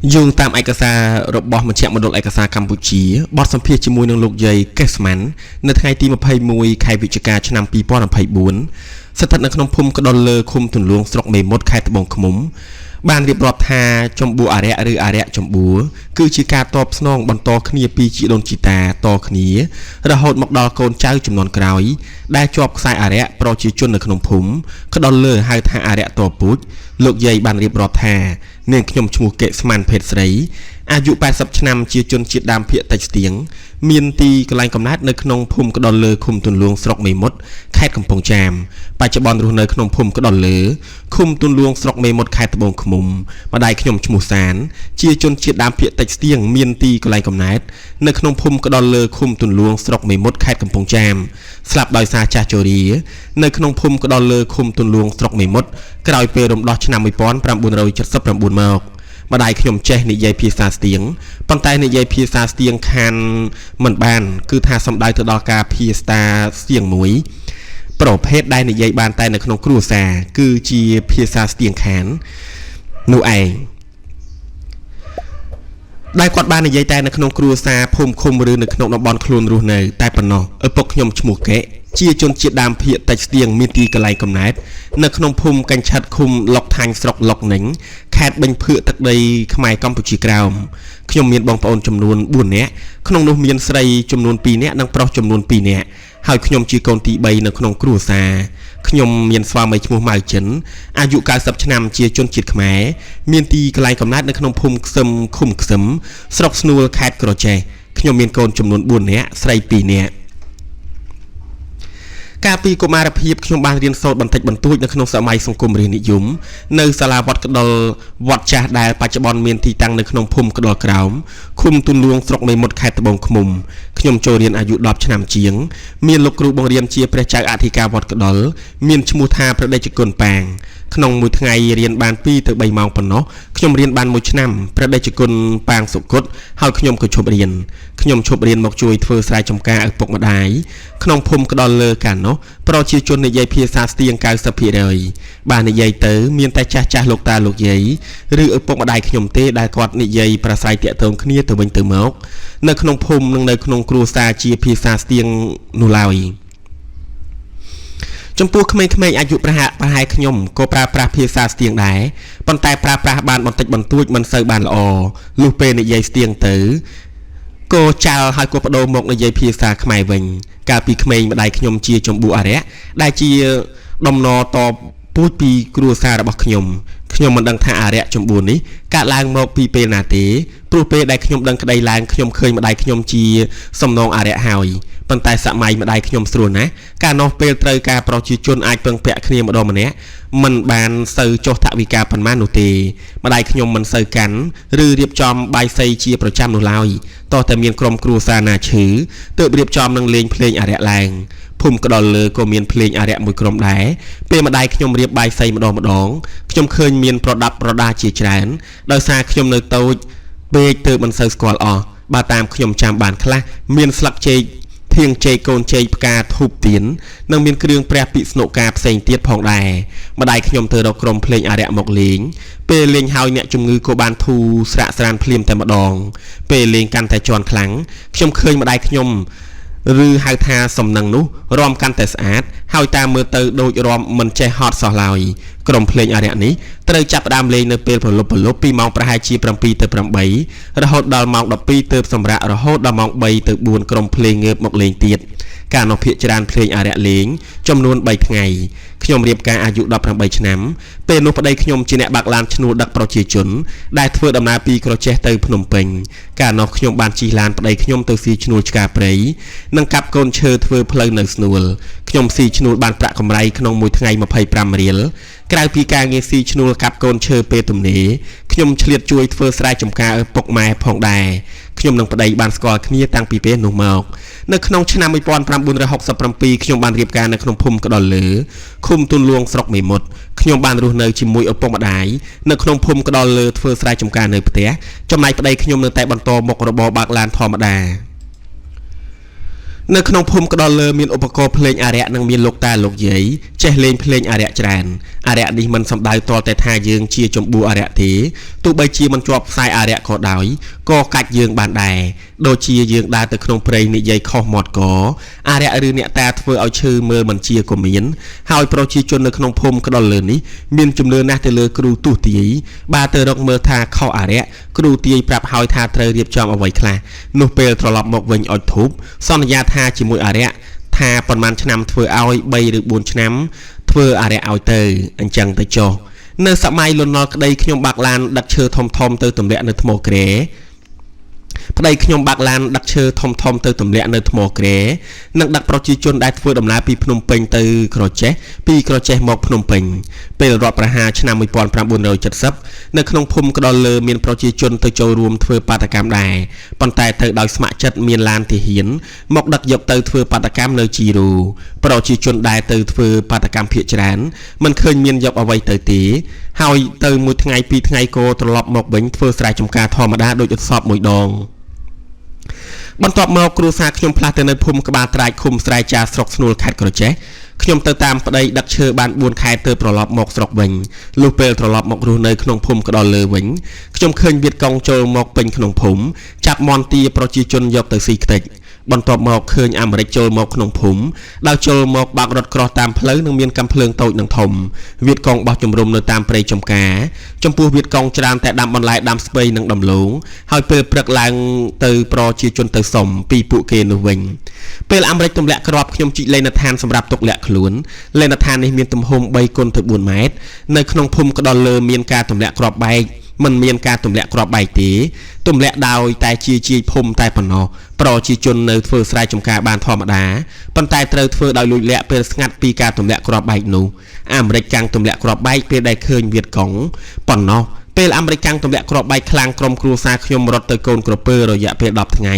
យោងតាមឯកសាររបស់មជ្ឈមណ្ឌលឯកសារកម្ពុជាបទសម្ភាសន៍ជាមួយនឹងលោកយាយកេសម៉ាន់នៅថ្ងៃទី21ខែវិច្ឆិកាឆ្នាំ2024ស្ថិតនៅក្នុងភូមិក្ដុលលើឃុំទន្លួងស្រុកមេមត់ខេត្តត្បូងឃ្មុំបានរៀបរាប់ថាចម្បួរអរិយឬអរិយចម្បួរគឺជាការតបស្នងបន្តគ្នាពីជីដូនជីតាតគ្នារហូតមកដល់កូនចៅចំនួនក្រោយដែលជាប់ខ្សែអរិយប្រជាជននៅក្នុងភូមិក្ដុលលើហៅថាអរិយតពូជលោកយាយបានរៀបរាប់ថានាងខ្ញុំឈ្មោះកេស្មានភេទស្រីអាយុ80ឆ្នាំជាជនជាតិដើមភាគតិចស្ទៀងមានទីកន្លែងកំណើតនៅក្នុងភូមិក្ដុលលើឃុំទន្លួងស្រុកមេមត់ខេត្តកំពង់ចាមបច្ចុប្បន្នរស់នៅក្នុងភូមិក្ដុលលើឃុំទន្លួងស្រុកមេមត់ខេត្តត្បូងឃ្មុំម្ដាយខ្ញុំឈ្មោះសានជាជនជាតិដើមភាគតិចស្ទៀងមានទីកន្លែងកំណើតនៅក្នុងភូមិក្ដុលលើឃុំទន្លួងស្រុកមេមត់ខេត្តកំពង់ចាមស្លាប់ដោយសារចាស់ជរានៅក្នុងភូមិក្ដុលលើឃុំទន្លួងស្រុកមេមត់ក្រោយពេលរំដោះឆ្នាំ1979មកម្ដាយខ្ញុំចេះនិយាយភាសាស្ទៀងប៉ុន្តែនិយាយភាសាស្ទៀងខានមិនបានគឺថាសំដៅទៅដល់ការភាសាស្ទៀងមួយប្រភេទដែលនិយាយបានតែនៅក្នុងគ្រួសារគឺជាភាសាស្ទៀងខាននោះឯងដែលគាត់បាននិយាយតែនៅក្នុងគ្រួសារភូមិឃុំឬនៅក្នុងតំបន់ខ្លួនរស់នៅតែប៉ុណ្ណោះឪពុកខ្ញុំឈ្មោះកេជាជនជាតិដើមភាគតិចស្ទៀងមានទីកន្លែងកំណើតនៅក្នុងភូមិកញ្ឆិតឃុំលុកថាញ់ស្រុកលុកនិញខេត្តបេញភឿកទឹកដីខ្មែរកម្ពុជាក្រោមខ្ញុំមានបងប្អូនចំនួន4នាក់ក្នុងនោះមានស្រីចំនួន2នាក់និងប្រុសចំនួន2នាក់ហើយខ្ញុំជាកូនទី3នៅក្នុងគ្រួសារខ្ញុំមានស្វាមីឈ្មោះម៉ៅចិនអាយុ90ឆ្នាំជាជនជាតិខ្មែរមានទីកន្លែងកំណើតនៅក្នុងភូមិខ្សឹមឃុំខ្សឹមស្រុកស្នួលខេត្តក្រចេះខ្ញុំមានកូនចំនួន4នាក់ស្រី2នាក់កាលពីកុមារភាពខ្ញុំបានរៀនសូត្របន្តិចបន្តួចនៅក្នុងសម័យសង្គមរាស្ត្រនិយមនៅសាលាវត្តក្ដុលវត្តចាស់ដែលបច្ចុប្បន្នមានទីតាំងនៅក្នុងភូមិក្ដុលក្រោមឃុំទន្លួងស្រុកមេមត់ខេត្តត្បូងឃ្មុំខ្ញុំចូលរៀនអាយុ10ឆ្នាំជាងមានលោកគ្រូបង្រៀនជាព្រះចៅអធិការវត្តក្ដុលមានឈ្មោះថាព្រះតេជគុណប៉ាងក្នុងមួយថ្ងៃរៀនបាន2ទៅ3ម៉ោងប៉ុណ្ណោះខ្ញុំរៀនបាន1ឆ្នាំព្រះតេជគុណប៉ាងសុគតហើយខ្ញុំក៏ឈប់រៀនខ្ញុំឈប់រៀនមកជួយធ្វើស្រែចម្ការឪពុកម្ដាយក្នុងភូមិក្ដុលលើកាលនោះប្រជាជននិយាយភាសាស្ទៀង 90% បាននិយាយទៅមានតែចាស់លោកតាលោកយាយឬឪពុកម្ដាយខ្ញុំទេដែលគាត់និយាយប្រស្រ័យតាក់ទងគ្នាទៅវិញទៅមកនៅក្នុងភូមិនិងនៅក្នុងគ្រួសារជាភាសាស្ទៀងនោះឡើយចំពោះក្មេងៗអាយុប្រហែលខ្ញុំក៏ប្រើប្រាស់ភាសាស្ទៀងដែរប៉ុន្តែប្រើប្រាស់បានបន្តិចបន្តួចមិនសូវបានល្អលុះពេលនិយាយស្ទៀងទៅក៏ចាល់ហើយក៏បដូរមកនិយាយភាសាខ្មែរវិញកាលពីក្មេងម្ដាយខ្ញុំជាចម្បួរអរិយដែលជាដំណរតពូជពីគ្រួសាររបស់ខ្ញុំមិនដឹងថាអរិយចម្បួរនេះកើតឡើងមកពីពេលណាទេព្រោះពេលដែលខ្ញុំដឹងក្តីឡើងខ្ញុំឃើញម្ដាយខ្ញុំជាសំណងអរិយហើយប៉ុន្តែសម័យម្ដាយខ្ញុំស្រួលណាស់កាលនោះពេលត្រូវការប្រជាជនអាចពឹងពាក់គ្នាម្ដងម្នាក់មិនបានសូវចុះថវិកាប៉ុន្មាននោះទេម្ដាយខ្ញុំមិនសូវកាន់ឬរៀបចំបាយសីជាប្រចាំនោះឡើយតោះតែមានក្រុមគ្រួសារណាឈឺទើបរៀបចំនឹងលេងភ្លេងអរិយឡើងភូមិក្ដុលលើក៏មានភ្លេងអរិយមួយក្រុមដែរពេលម្ដាយខ្ញុំរៀបបាយសីម្ដងខ្ញុំឃើញមានប្រដាប់ប្រដាជាច្រើនដោយសារខ្ញុំនៅតូចពេកទើបមិនសូវស្គាល់អស់បើតាមខ្ញុំចាំបានខ្លះមានស្លឹកចេកធៀងចេកកូនចេកផ្កាធូបទៀននិងមានគ្រឿងព្រះពិស្ណុការផ្សេងទៀតផងដែរម្ដាយខ្ញុំទៅរកក្រុមភ្លេងអរិយមកលេងពេលលេងហើយអ្នកជំងឺក៏បានធូរស្រាក់ស្រានភ្លាមតែម្ដងពេលលេងកាន់តែជន់ខ្លាំងខ្ញុំឃើញម្ដាយខ្ញុំឬហៅថាសំណឹងនោះរំកាន់តែស្អាតហើយតាមមើលទៅដូចរំមិនចេះហត់សោះឡើយក្រុមភ្លេងអរិយនេះត្រូវចាប់ផ្ដើមលេងនៅពេលប្រលប់ពីម៉ោងប្រហែលជា7ទៅ8រហូតដល់ម៉ោង12ទើបសម្រាករហូតដល់ម៉ោង3ទៅ4ក្រុមភ្លេងងើបមកលេងទៀតការនោះភាគច្រើនភ្លេងអរិយលេងចំនួន3ថ្ងៃខ្ញុំរៀបការអាយុ18ឆ្នាំពេលនោះប្តីខ្ញុំជាអ្នកបើកឡានឈ្នួលដឹកប្រជាជនដែលធ្វើដំណើរពីក្រចេះទៅភ្នំពេញកាលនោះខ្ញុំបានជិះឡានប្តីខ្ញុំទៅស៊ីឈ្នួលឆ្ការព្រៃនិងកាប់កូនឈើធ្វើផ្លូវនៅស្នួលខ្ញុំស៊ីឈ្នួលបានប្រាក់កម្រៃក្នុងមួយថ្ងៃ25រៀលក្រៅពីការងារស៊ីឈ្នួលកាប់កូនឈើពេលទំនេរខ្ញុំឆ្លៀតជួយធ្វើស្រែចម្ការឪពុកម៉ែផងដែរខ្ញុំនិងប្តីបានស្គាល់គ្នាតាំងពីពេលនោះមកនៅក្នុងឆ្នាំ1967ខ្ញុំបានរៀបការនៅក្នុងភូមិក្ដុលលើឃុំទន្លួងស្រុកមេមត់ខ្ញុំបានរស់នៅជាមួយឪពុកម្ដាយនៅក្នុងភូមិក្ដុលលើធ្វើស្រែចម្ការនៅផ្ទះចំណែកប្តីខ្ញុំនៅតែបន្តមុខរបរបើកឡានធម្មតា នៅក្នុងភូមិក្តោលលើមានឧបករណ៍ភ្លេងអារក្សនិងមានលោកតាលោកយាយចេះលេងភ្លេងអារក្សច្រើនអារក្សនេះមិនសំដៅតតែថាយើងជាចម្បួអារក្សទេទោះបីជាមិនជាប់ខ្សែអារក្សក៏ដោយក៏កាច់យើងបានដែរដូចជាយើងដើរទៅក្នុងព្រៃនិយាយខុសមាត់កអារក្សឬអ្នកតាធ្វើឲ្យឈឺមើលមិនជាក៏មានហើយប្រជាជននៅក្នុងភូមិក្តោលលើនេះមានជំនឿណាស់ទៅលើគ្រូទូទាយបើទៅរកមើលថាខុសអារក្សគ្រូទាយប្រាប់ឲ្យថាត្រូវរៀបចំអ្វីខ្លះនោះពេលត្រឡប់មកវិញអុជធូបសន្យាថាជាមួយអារក្សថាប៉ុន្មានឆ្នាំធ្វើឲ្យ3ឬ4ឆ្នាំធ្វើអារក្សឲ្យទៅអញ្ចឹងទៅចុះនៅសម័យលន់នល់ក្តីខ្ញុំបាក់ឡានដឹកឈើធំទៅទម្លាក់នៅថ្មក្រែប្តីខ្ញុំបាក់ឡានដឹកឈើធំទៅទម្លាក់នៅថ្មក្រែនិងដឹកប្រជាជនដែលធ្វើដំណើរពីភ្នំពេញទៅក្រចេះពីក្រចេះមកភ្នំពេញពេលរដ្ឋប្រហារឆ្នាំ1970នៅក្នុងភូមិក្តោលលើមានប្រជាជនទៅចូលរួមធ្វើបាតកម្មដែរប៉ុន្តែទៅដោយស្ម័គ្រចិត្តមានឡានទាហានមកដឹកយកទៅធ្វើបាតកម្មនៅជីរូប្រជាជនដែលទៅធ្វើបាតកម្មភៀសច្រើនមិនឃើញមានយកអ្វីទៅទេហើយទៅមួយថ្ងៃពីរថ្ងៃក៏ត្រឡប់មកវិញធ្វើស្រែចម្ការធម្មតាដូចឧស្សាហ៍មួយដងបន្ទាប់មកគ្រួសារខ្ញុំផ្លាស់ទៅនៅភូមិក្បាលត្រាចឃុំស្រែចាស្រុកស្នួលខេត្តក្រចេះខ្ញុំទៅតាមប្តីដឹកឈើបាន4ខែទៅត្រឡប់មកស្រុកវិញលុះពេលត្រឡប់មករស់នៅក្នុងភូមិក្តោលលើវិញខ្ញុំឃើញវៀតកុងចូលមកពេញក្នុងភូមិចាប់មន្ទីរប្រជាជនយកទៅស៊ីខ្ទេចបន្ទាប់មកឃើញអាមេរិកចូលមកក្នុងភូមិដល់ចូលមកបាក់រថក្រោះតាមផ្លូវនឹងមានកាំភ្លើងតូចនិងធំវៀតកុងបោះជំរំនៅតាមព្រៃចំការចំពោះវៀតកុងច្រើនតែដាំបន្លែដាំស្ពៃនិងដំឡូងហើយពេលព្រឹកឡើងទៅប្រជាជនទៅសុំពីពួកគេនោះវិញពេលអាមេរិកទម្លាក់គ្រាប់ខ្ញុំជីកលេនដ្ឋានសម្រាប់ទុកលាក់ខ្លួនលេនដ្ឋាននេះមានទំហំ3xទៅ4ម៉ែត្រនៅក្នុងភូមិក្តោលលើមានការទម្លាក់គ្រាប់បែកមិនមានការទម្លាក់គ្រាប់បែកទេទម្លាក់ដោយតែជាភូមិតែប៉ុណ្ណោះប្រជាជននៅធ្វើស្រែចម្ការបានធម្មតាប៉ុន្តែត្រូវធ្វើដោយលួចលាក់ពេលស្ងាត់ពីការទម្លាក់គ្រាប់បែកនោះអាមេរិកកាំងទម្លាក់គ្រាប់បែកពេលដែលឃើញវៀតកុងប៉ុណ្ណោះពេលអាមេរិកកាំងទម្លាក់គ្រាប់បែកខ្លាំងក្រុមគ្រួសារខ្ញុំរត់ទៅកូនក្រពើរយៈពេល10ថ្ងៃ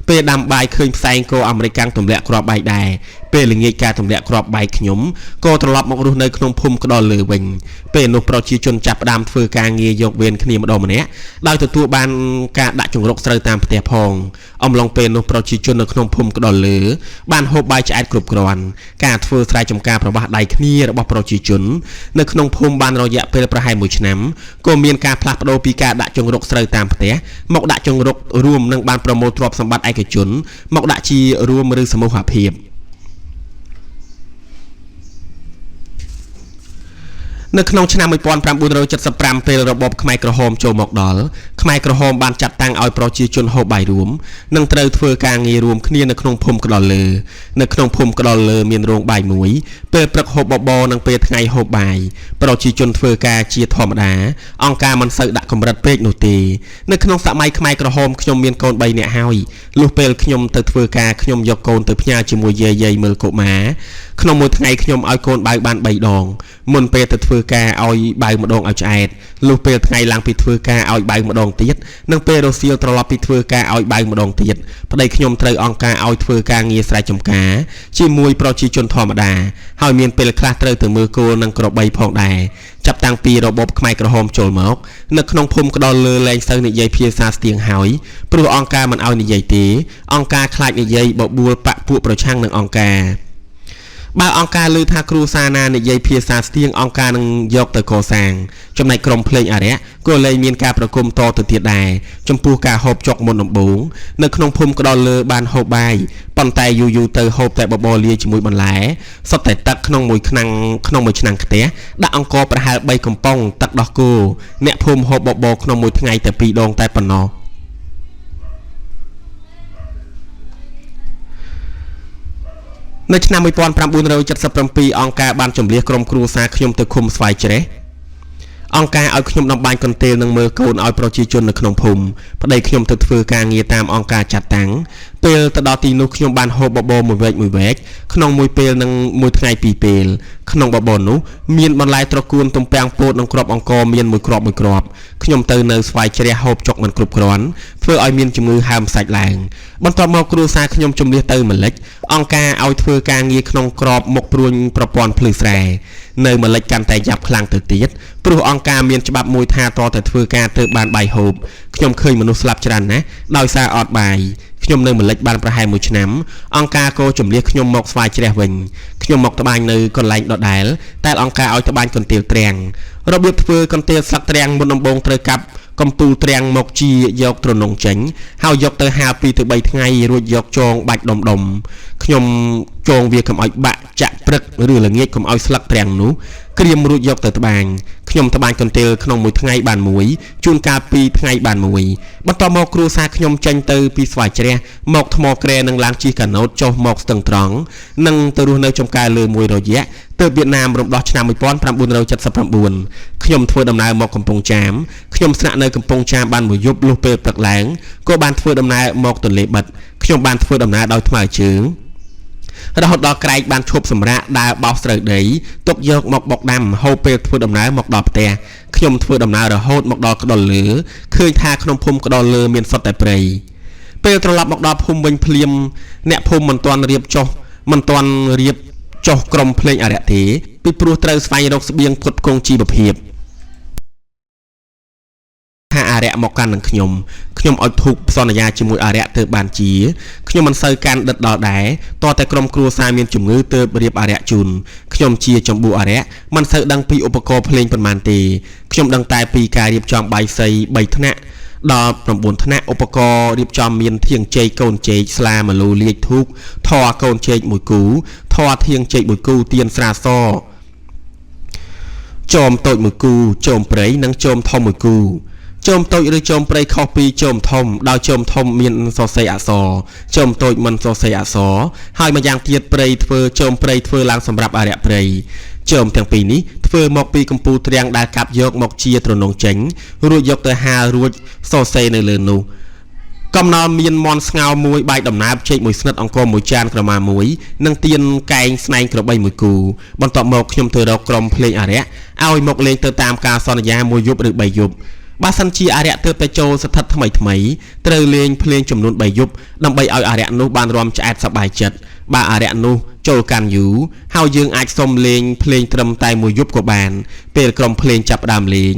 ពេលដាំបាយឃើញផ្សែងក៏អាមេរិកកាំងទម្លាក់គ្រាប់បែកដែរពេលល្ងាចការទម្លាក់គ្រាប់បែកខ្ញុំក៏ត្រឡប់មករស់នៅក្នុងភូមិក្តោលលើវិញពេលនោះប្រជាជនចាប់ផ្ដើមធ្វើការងារយកវេនគ្នាម្ដងម្នាក់ដោយទទួលបានការដាក់ចង្រុកស្រូវតាមផ្ទះផងអំឡុងពេលនោះប្រជាជននៅក្នុងភូមិក្តោលលើបានហូបបាយឆ្អែតគ្រប់គ្រាន់ការធ្វើស្រែចម្ការប្រវាស់ដៃគ្នារបស់ប្រជាជននៅក្នុងភូមិបានរយៈពេលប្រហែល1ឆ្នាំក៏មានការផ្លាស់ប្ដូរពីការដាក់ចង្រុកស្រូវតាមផ្ទះមកដាក់ចង្រុករួមនិងបានប្រមូលទ្រព្យសម្បត្តិឯកជនមកដាក់ជារួមឬសមូហភាពនៅក្នុងឆ្នាំ1975ពេលរបបខ្មែរក្រហមចូលមកដល់ខ្មែរក្រហមបានចាត់តាំងឲ្យប្រជាជនហូបបាយរួមនិងត្រូវធ្វើការងាររួមគ្នានៅក្នុងភូមិក្តោលលើនៅក្នុងភូមិក្តោលលើមានរោងបាយមួយពេលព្រឹកហូបបបរនិងពេលថ្ងៃហូបបាយប្រជាជនធ្វើការជាធម្មតាអង្គការមិនសូវដាក់កម្រិតពេកនោះទេនៅក្នុងសម័យខ្មែរក្រហមខ្ញុំមានកូន3នាក់ហើយលុះពេលខ្ញុំទៅធ្វើការខ្ញុំយកកូនទៅផ្ញើជាមួយយាយមើលកុមារក្នុងមួយថ្ងៃខ្ញុំឲ្យកូនបៅបាន3ដងមុនពេលទៅធ្វើការឲ្យបៅម្ដងឲ្យឆ្អែតលុះពេលថ្ងៃឡើងពីធ្វើការឲ្យបៅម្ដងទៀតនិងពេលរសៀលត្រឡប់ពីធ្វើការឲ្យបៅម្ដងទៀតប្តីខ្ញុំត្រូវអង្គការឲ្យធ្វើការងារស្រែចម្ការជាមួយប្រជាជនធម្មតាហើយមានពេលខ្លះត្រូវទៅមើលគោនិងក្របីផងដែរចាប់តាំងពីរបបខ្មែរក្រហមចូលមកនៅក្នុងភូមិក្តោលលើលែងសូវនិយាយភាសាស្ទៀងហើយព្រោះអង្គការមិនឲ្យនិយាយទេអង្គការខ្លាចនិយាយបបួលបកពួកប្រឆាំងនឹងអង្គការបើអង្គការលើថាគ្រូសាណានិយាយភាសាស្ទៀងអង្គការនឹងយកទៅកសាងចំណែកក្រុមភ្លេងអារក្សក៏លែងមានការប្រគំតទៅទៀតដែរចំពោះការហូបចុកមុនដំបូងនៅក្នុងភូមិក្តោលលើបានហូបបាយប៉ុន្តែយូរទៅហូបតែបបរលាយជាមួយបន្លែសុទ្ធតែទឹកក្នុងមួយឆ្នាំងខ្ទះដាក់អង្ករប្រហែល3កំប៉ុងទឹកដោះគោអ្នកភូមិហូបបបរក្នុងមួយថ្ងៃតែ2ដងតែប៉ុណ្ណោះនៅឆ្នាំ1977អង្គការបានជម្លៀសក្រុមគ្រួសារខ្ញុំទៅឃុំស្វាយជ្រេះអង្គការឲ្យខ្ញុំដំបាញ់កន្ទេលនិងមើលកូនឲ្យប្រជាជននៅក្នុងភូមិប្តីខ្ញុំទៅធ្វើការងារតាមអង្គការចាត់តាំងពេលទៅដល់ទីនោះខ្ញុំបានហូបបបរមួយវែកក្នុងមួយពេលនិងមួយថ្ងៃពីរពេលក្នុងបបរនោះមានបន្លែត្រកួនទំពាំងពោតនិងគ្រាប់អង្ករមានមួយគ្រាប់ខ្ញុំទៅនៅស្វាយជ្រះហូបចុកមិនគ្រប់គ្រាន់ធ្វើឲ្យមានជំងឺហើមសាច់ឡើងបន្ទាប់មកគ្រួសារខ្ញុំជំនះទៅម្លិចអង្គការឲ្យធ្វើការងារក្នុងក្របមុខព្រួញប្រព័ន្ធភ្លឺស្រែនៅម្លិចកាន់តែយ៉ាប់ខ្លាំងទៅទៀតព្រោះអង្គការមានច្បាប់មួយថាតតែធ្វើការទៅបានបាយហូបខ្ញុំឃើញមនុស្សស្លាប់ច្រើនណាស់ដោយសារអត់បាយ ខ្ញុំនៅម្លេចបានប្រហែល1ឆ្នាំអង្គការក៏ជំនះខ្ញុំមកស្វាយជ្រះវិញខ្ញុំមកត្បាញនៅកន្លែងដដែលតែអង្គការឲ្យត្បាញកន្ទេលទ្រាំងរបៀបធ្វើកន្ទេលស្លឹកទ្រាំងមុនដំបូងត្រូវកាប់កំពូលទ្រាំងមកជាយកទ្រនុងចេញហើយយកទៅហាល2ទៅ3ថ្ងៃរួចយកចងបាច់ដុំខ្ញុំចងវាកុំឲ្យបាក់ចាក់ព្រឹកឬល្ងាចកុំឲ្យស្លឹកទ្រាំងនោះក្រៀមរួចយកទៅត្បាញខ្ញុំត្បាញកន្ទេលក្នុង1ថ្ងៃបាន1ជួនកាល2ថ្ងៃបាន1បន្ទាប់មកគ្រួសារខ្ញុំចេញទៅពីស្វាយជ្រះមកថ្មក្រែនឹងឡើងជិះកាណូតចុះមកស្ទឹងត្រង់និងទៅរស់នៅចំការលើមួយរយៈទៅវៀតណាមរំដោះឆ្នាំ1979ខ្ញុំធ្វើដំណើរមកកំពង់ចាមខ្ញុំស្នាក់នៅកំពង់ចាមបានមួយយប់លុះពេលព្រឹកឡើងក៏បានធ្វើដំណើរមកទន្លេបិទខ្ញុំបានធ្វើដំណើរដោយថ្មើរជើងរហូតដល់ក្រែកបានឈប់សម្រាកដើរបោសស្រូវដីទុកយកមកបុកដាំហូបពេលធ្វើដំណើរមកដល់ផ្ទះខ្ញុំធ្វើដំណើររហូតមកដល់ក្ដុលលើឃើញថាក្នុងភូមិក្ដុលលើមានសុទ្ធតែព្រៃពេលត្រឡប់មកដល់ភូមិវិញភ្លាមអ្នកភូមិមិនទាន់រៀបចុះក្រុមភ្លេងអរិយទេពីព្រោះត្រូវស្វែងរកស្បៀងផ្គត់ផ្គង់ជីវភាពថាអរិយមកកាន់នឹងខ្ញុំឲ្យធូបសន្យាជាមួយអរិយទៅបានជាខ្ញុំមិនសូវកាន់ដិតដល់ដែរតតែក្រុមគ្រួសារមានជំងឺទៅរៀបអរិយជូនខ្ញុំជាចម្បូអរិយមិនសូវដឹងពីឧបករណ៍ភ្លេងប៉ុន្មានទេខ្ញុំដឹងតែពីការរៀបចំបាយសី3ថ្នាក់ដល់9ថ្នាក់ឧបករណ៍រៀបចំមានធៀងចេកកូនចេកស្លាមលូលាយធូបធរកូនចេក1គូធរធៀងចេក1គូទៀនស្រាសចោមតូច1គូចោមព្រៃនិងចោមធំ1គូចោមតូចឬចោមព្រៃខុសពីចោមធំដោយចោមធំមានសរសេរអក្សរចោមតូចមិនសរសេរអក្សរហើយម្យ៉ាងទៀតព្រៃធ្វើចោមព្រៃធ្វើឡើងសម្រាប់អរិយព្រៃចោមទាំងពីរនេះធ្វើមកពីកំពូលទ្រាំងដែលកាប់យកមកជាទ្រនុងចេញរួចយកទៅហាលរួចសរសេរនៅលើនោះកំណល់មានមន់ស្ងោរមួយបាយដំណើបចេកមួយស្និតអង្គមួយចានក្រមាមួយនិងទៀនកែងស្នែងក្របីមួយគូបន្ទាប់មកខ្ញុំទៅរកក្រុមភ្លេងអរិយឲ្យមកលេងទៅតាមការសន្យាមួយយប់ឬ3យប់បើសិនជាអរិយទើបតែចូលស្ថិតថ្មីត្រូវលេងភ្លេងចំនួន3យប់ដើម្បីឲ្យអរិយនោះបានរំឆ្អែតសប្បាយចិត្តបើអរិយនោះចូលកាន់យូរហើយយើងអាចសុំលេងភ្លេងត្រឹមតែមួយយប់ក៏បានពេលក្រុមភ្លេងចាប់ផ្ដើមលេង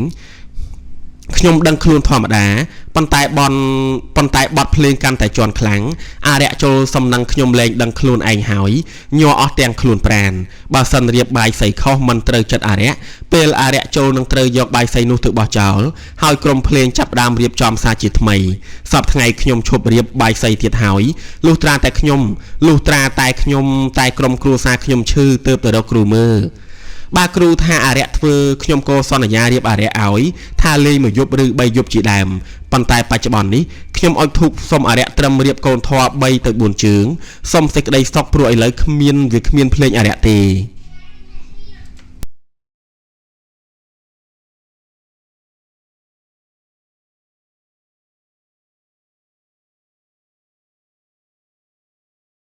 ខ្ញុំដឹងខ្លួនធម្មតាប៉ុន្តែបទភ្លេងកាន់តែជន់ខ្លាំងអរិយចូលសំណឹងខ្ញុំលែងដឹងខ្លួនឯងហើយញ័រអស់ទាំងខ្លួនប្រាណបើសិនរៀបបាយសីខុសមិនត្រូវចិត្តអរិយពេលអរិយចូលនឹងត្រូវយកបាយសីនោះទៅបោះចោលហើយក្រុមភ្លេងចាប់ផ្ដើមរៀបចំសារជាថ្មីសប្តាហ៍ថ្ងៃខ្ញុំឈប់រៀបបាយសីទៀតហើយលុះត្រាតែខ្ញុំតែក្រុមគ្រួសារខ្ញុំឈឺទើបទៅរកគ្រូមើលបើគ្រូថាអរិយធ្វើខ្ញុំក៏សន្យារៀបអរិយឲ្យថាលេងមួយយប់ឬ3យប់ជាដើមប៉ុន្តែបច្ចុប្បន្ននេះខ្ញុំឲ្យធូបសុំអរិយត្រឹមរៀបកូនធម៌3ទៅ4ជើងសុំសេចក្តីសុខព្រោះឥឡូវវាគ្មានភ្លេងអរិយទេ